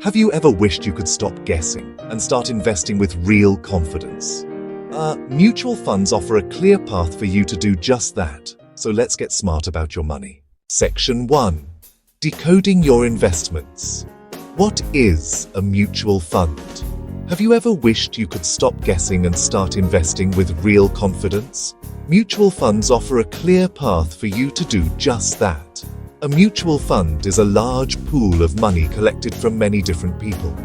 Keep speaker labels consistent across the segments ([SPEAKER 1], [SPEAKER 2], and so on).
[SPEAKER 1] Have you ever wished you could stop guessing and start investing with real confidence? Mutual funds offer a clear path for you to do just that. So let's get smart about your money. Section 1. Decoding your investments. What is a mutual fund? Have you ever wished you could stop guessing and start investing with real confidence? Mutual funds offer a clear path for you to do just that. A mutual fund is a large pool of money collected from many different people.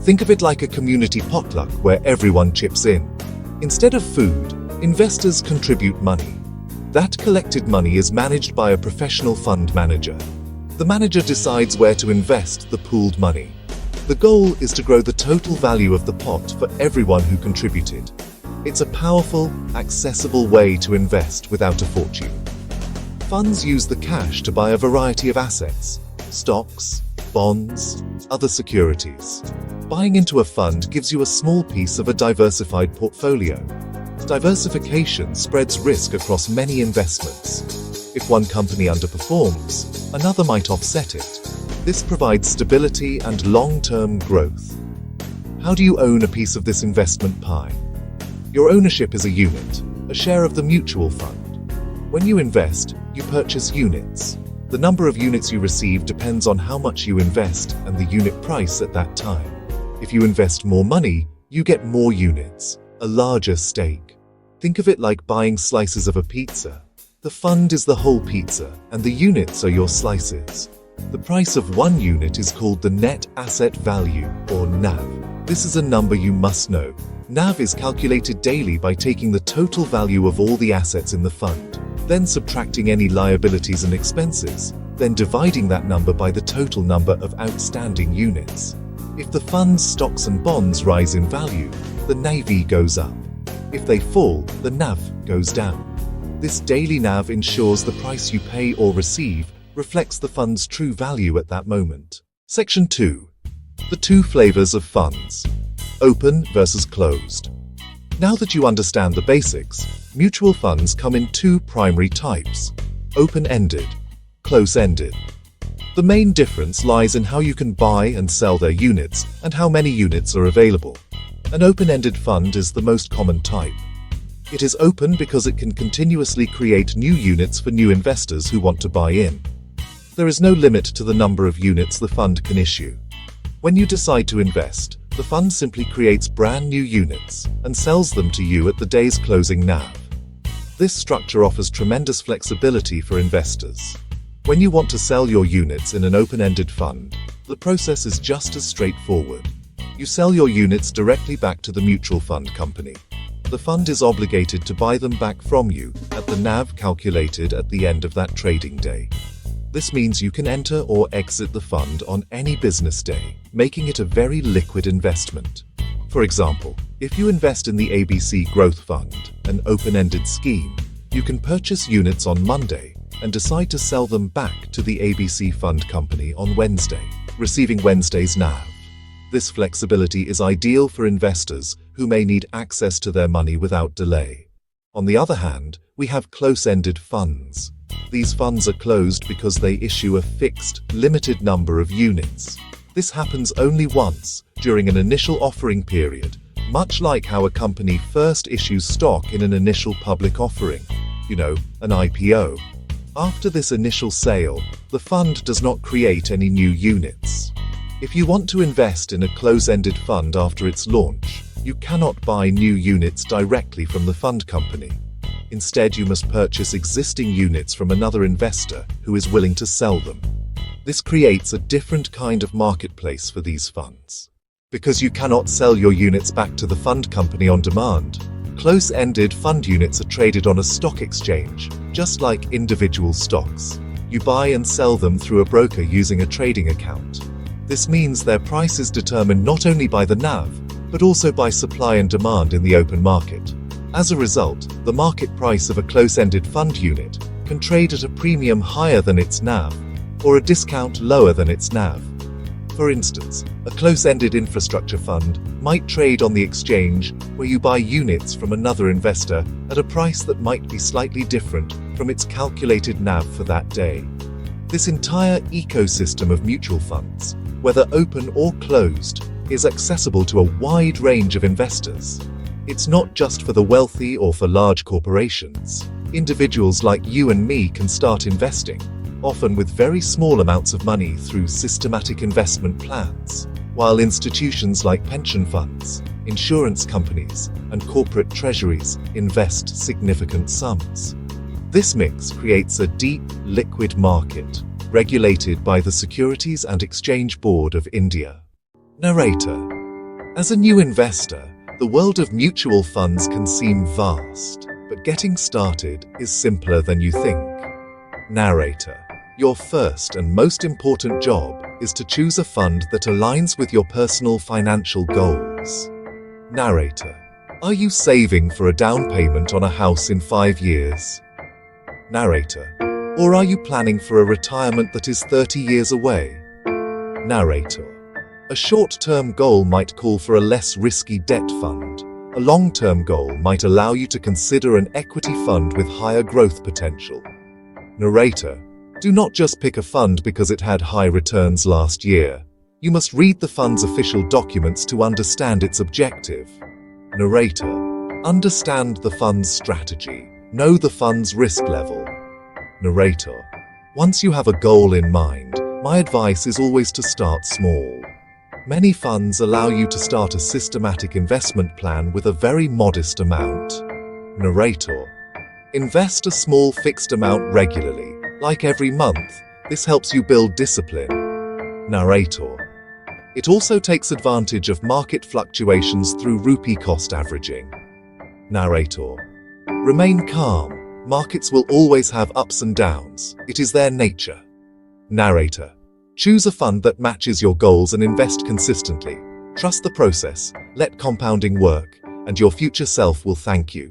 [SPEAKER 1] Think of it like a community potluck where everyone chips in. Instead of food, investors contribute money. That collected money is managed by a professional fund manager. The manager decides where to invest the pooled money. The goal is to grow the total value of the pot for everyone who contributed. It's a powerful, accessible way to invest without a fortune. Funds use the cash to buy a variety of assets, stocks, bonds, other securities. Buying into a fund gives you a small piece of a diversified portfolio. Diversification spreads risk across many investments. If one company underperforms, another might offset it. This provides stability and long-term growth. How do you own a piece of this investment pie? Your ownership is a unit, a share of the mutual fund. When you invest, you purchase units. The number of units you receive depends on how much you invest and the unit price at that time. If you invest more money, you get more units, a larger stake. Think of it like buying slices of a pizza. The fund is the whole pizza, and the units are your slices. The price of one unit is called the net asset value, or NAV. This is a number you must know. NAV is calculated daily by taking the total value of all the assets in the fund, then subtracting any liabilities and expenses, then dividing that number by the total number of outstanding units. If the fund's stocks and bonds rise in value, the NAV goes up. If they fall, the NAV goes down. This daily NAV ensures the price you pay or receive reflects the fund's true value at that moment. Section 2. The two flavors of funds. Open versus closed. Now that you understand the basics, mutual funds come in two primary types: open-ended, close-ended. The main difference lies in how you can buy and sell their units and how many units are available. An open-ended fund is the most common type. It is open because it can continuously create new units for new investors who want to buy in. There is no limit to the number of units the fund can issue. When you decide to invest, the fund simply creates brand new units and sells them to you at the day's closing NAV. This structure offers tremendous flexibility for investors. When you want to sell your units in an open-ended fund, the process is just as straightforward. You sell your units directly back to the mutual fund company. The fund is obligated to buy them back from you at the NAV calculated at the end of that trading day. This means you can enter or exit the fund on any business day, making it a very liquid investment. For example, if you invest in the ABC Growth Fund, an open-ended scheme, you can purchase units on Monday and decide to sell them back to the ABC Fund Company on Wednesday, receiving Wednesday's NAV. This flexibility is ideal for investors who may need access to their money without delay. On the other hand, we have close-ended funds. These funds are closed because they issue a fixed, limited number of units. This happens only once, during an initial offering period, much like how a company first issues stock in an initial public offering, an IPO. After this initial sale, the fund does not create any new units. If you want to invest in a close-ended fund after its launch, you cannot buy new units directly from the fund company. Instead, you must purchase existing units from another investor who is willing to sell them. This creates a different kind of marketplace for these funds. Because you cannot sell your units back to the fund company on demand, close-ended fund units are traded on a stock exchange, just like individual stocks. You buy and sell them through a broker using a trading account. This means their price is determined not only by the NAV, but also by supply and demand in the open market. As a result, the market price of a close-ended fund unit can trade at a premium higher than its NAV, or a discount lower than its NAV. For instance, a close-ended infrastructure fund might trade on the exchange where you buy units from another investor at a price that might be slightly different from its calculated NAV for that day. This entire ecosystem of mutual funds, whether open or closed, is accessible to a wide range of investors. It's not just for the wealthy or for large corporations. Individuals like you and me can start investing, often with very small amounts of money through systematic investment plans, while institutions like pension funds, insurance companies, and corporate treasuries invest significant sums. This mix creates a deep, liquid market, regulated by the Securities and Exchange Board of India. Narrator. As a new investor, the world of mutual funds can seem vast, but getting started is simpler than you think. Narrator. Your first and most important job is to choose a fund that aligns with your personal financial goals. Narrator. Are you saving for a down payment on a house in 5 years? Narrator. Or are you planning for a retirement that is 30 years away? Narrator. A short-term goal might call for a less risky debt fund. A long-term goal might allow you to consider an equity fund with higher growth potential. Narrator. Do not just pick a fund because it had high returns last year. You must read the fund's official documents to understand its objective. Narrator. Understand the fund's strategy. Know the fund's risk level. Narrator. Once you have a goal in mind, my advice is always to start small. Many funds allow you to start a systematic investment plan with a very modest amount. Narrator. Invest a small fixed amount regularly, like every month. This helps you build discipline. Narrator. It also takes advantage of market fluctuations through rupee cost averaging. Narrator. Remain calm. Markets will always have ups and downs. It is their nature. Narrator. Choose a fund that matches your goals and invest consistently. Trust the process, let compounding work, and your future self will thank you.